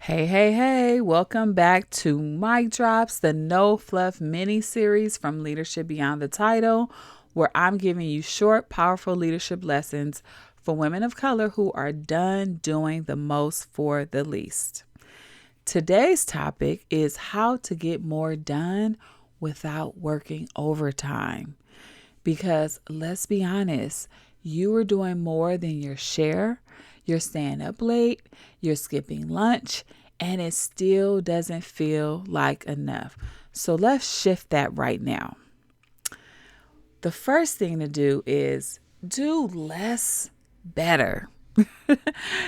Hey, welcome back to Mic Drops, the No Fluff mini series from Leadership Beyond the Title, where I'm giving you short, powerful leadership lessons for women of color who are done doing the most for the least. Today's topic is how to get more done without working overtime. Because let's be honest, you are doing more than your share. You're staying up late, you're skipping lunch, and it still doesn't feel like enough. So let's shift that right now. The first thing to do is do less better.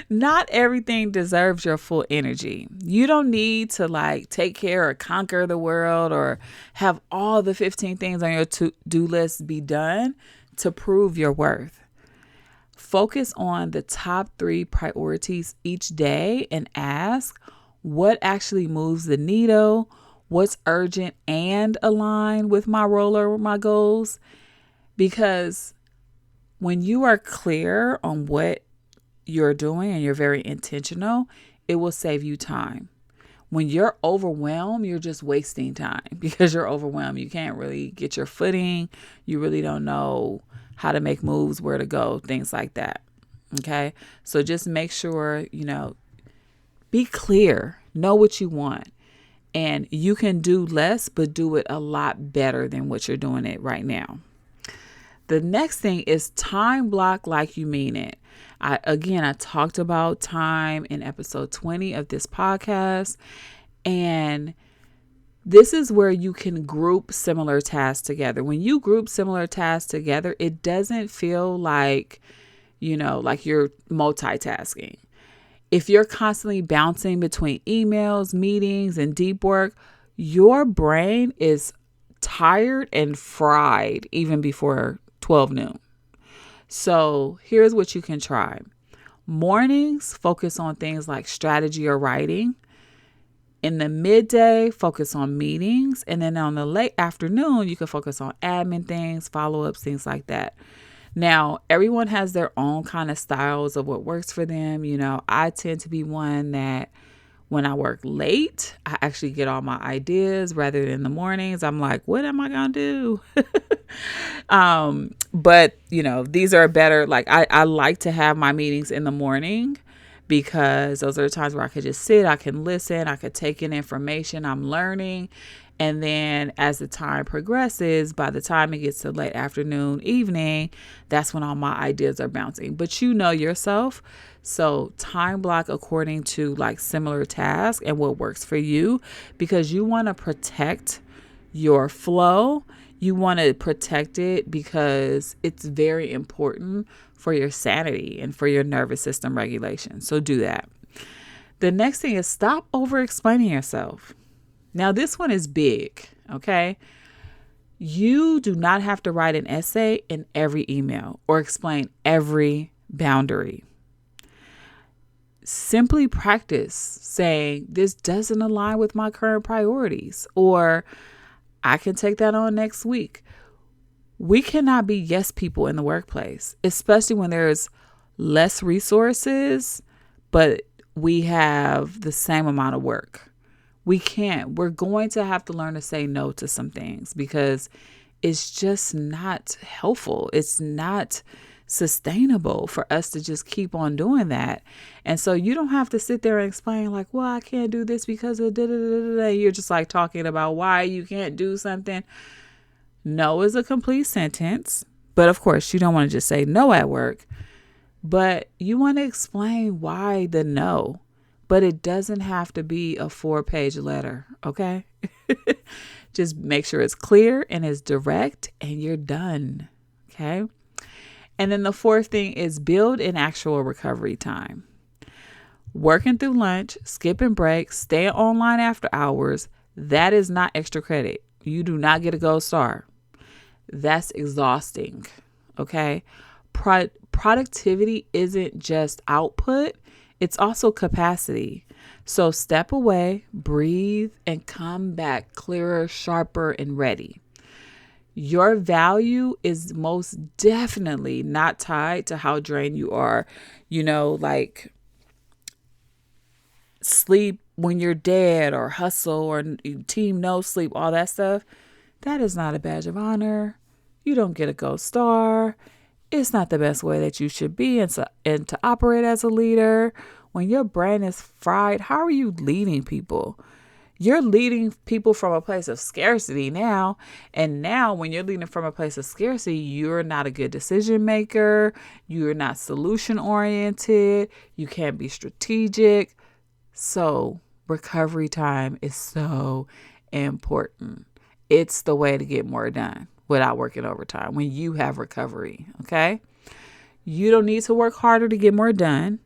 Not everything deserves your full energy. You don't need to take care or conquer the world or have all the 15 things on your to-do list be done to prove your worth. Focus on the top 3 priorities each day and ask what actually moves the needle, what's urgent and aligned with my role or my goals. Because when you are clear on what you're doing and you're very intentional, it will save you time. When you're overwhelmed, you're just wasting time because you're overwhelmed. You can't really get your footing. You really don't know how to make moves, where to go, things like that. Okay. So just make sure, be clear, know what you want, and you can do less, but do it a lot better than what you're doing it right now. The next thing is time block like you mean it. I talked about time in episode 20 of this podcast, and this is where you can group similar tasks together. When you group similar tasks together, it doesn't feel like you're multitasking. If you're constantly bouncing between emails, meetings, and deep work, your brain is tired and fried even before 12 noon. So here's what you can try. Mornings, focus on things like strategy or writing. In the midday, focus on meetings. And then on the late afternoon, you can focus on admin things, follow-ups, things like that. Now, everyone has their own kind of styles of what works for them. I tend to be one that when I work late, I actually get all my ideas rather than in the mornings. I'm like, what am I going to do? But these are better. I like to have my meetings in the morning because those are the times where I could just sit, I can listen, I could take in information I'm learning. And then as the time progresses, by the time it gets to late afternoon, evening, that's when all my ideas are bouncing. But you know yourself. So time block according to similar tasks and what works for you, because you want to protect your flow. You want to protect it because it's very important for your sanity and for your nervous system regulation. So do that. The next thing is stop over explaining yourself. Now, this one is big, okay? You do not have to write an essay in every email or explain every boundary. Simply practice saying, this doesn't align with my current priorities, or I can take that on next week. We cannot be yes people in the workplace, especially when there's less resources, but we have the same amount of work. We can't. We're going to have to learn to say no to some things because it's just not helpful. It's not sustainable for us to just keep on doing that. And so you don't have to sit there and explain well, I can't do this because of da-da-da-da-da. You're just talking about why you can't do something. No is a complete sentence. But of course, you don't want to just say no at work. But you want to explain why the no. But it doesn't have to be a 4-page letter, okay? Just make sure it's clear and it's direct and you're done, okay? And then the fourth thing is build an actual recovery time. Working through lunch, skipping breaks, staying online after hours, that is not extra credit. You do not get a gold star. That's exhausting, okay? Productivity isn't just output. It's also capacity. So step away, breathe, and come back clearer, sharper, and ready. Your value is most definitely not tied to how drained you are, sleep when you're dead, or hustle, or team no sleep, all that stuff, that is not a badge of honor. You don't get a gold star. It's not the best way that you should be and to operate as a leader. When your brain is fried, how are you leading people? You're leading people from a place of scarcity now. And now when you're leading from a place of scarcity, you're not a good decision maker. You're not solution oriented. You can't be strategic. So recovery time is so important. It's the way to get more done without working overtime when you have recovery. Okay. You don't need to work harder to get more done.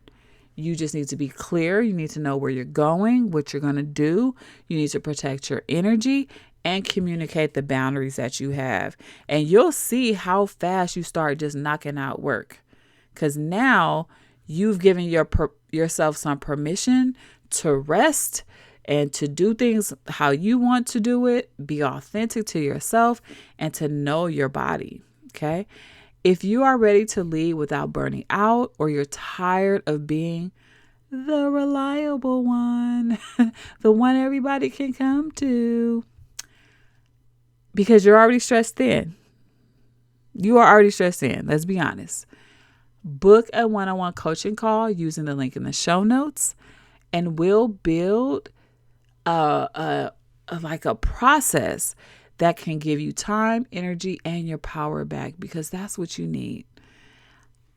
You just need to be clear. You need to know where you're going, what you're going to do. You need to protect your energy and communicate the boundaries that you have. And you'll see how fast you start just knocking out work. Because now you've given yourself some permission to rest and to do things how you want to do it, be authentic to yourself, and to know your body. Okay. If you are ready to lead without burning out, or you're tired of being the reliable one, the one everybody can come to, because you're already stressed thin. You are already stressed thin. Let's be honest. Book a one-on-one coaching call using the link in the show notes, and we'll build a process that can give you time, energy, and your power back, because that's what you need.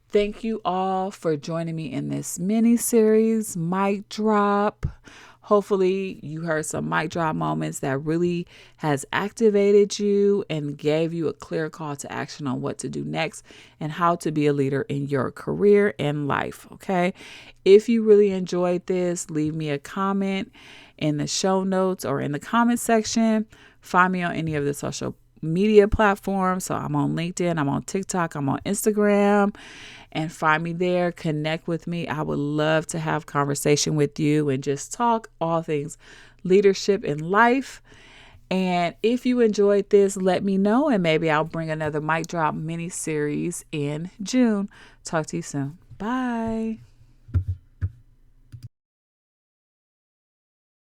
Thank you all for joining me in this mini series, Mic Drop. Hopefully you heard some mic drop moments that really has activated you and gave you a clear call to action on what to do next and how to be a leader in your career and life. Okay. If you really enjoyed this, leave me a comment in the show notes or in the comment section. Find me on any of the social media platforms. So I'm on LinkedIn, I'm on TikTok, I'm on Instagram, and find me there. Connect with me. I would love to have conversation with you and just talk all things leadership in life. And if you enjoyed this, let me know, and maybe I'll bring another Mic Drop mini series in June. Talk to you soon. Bye.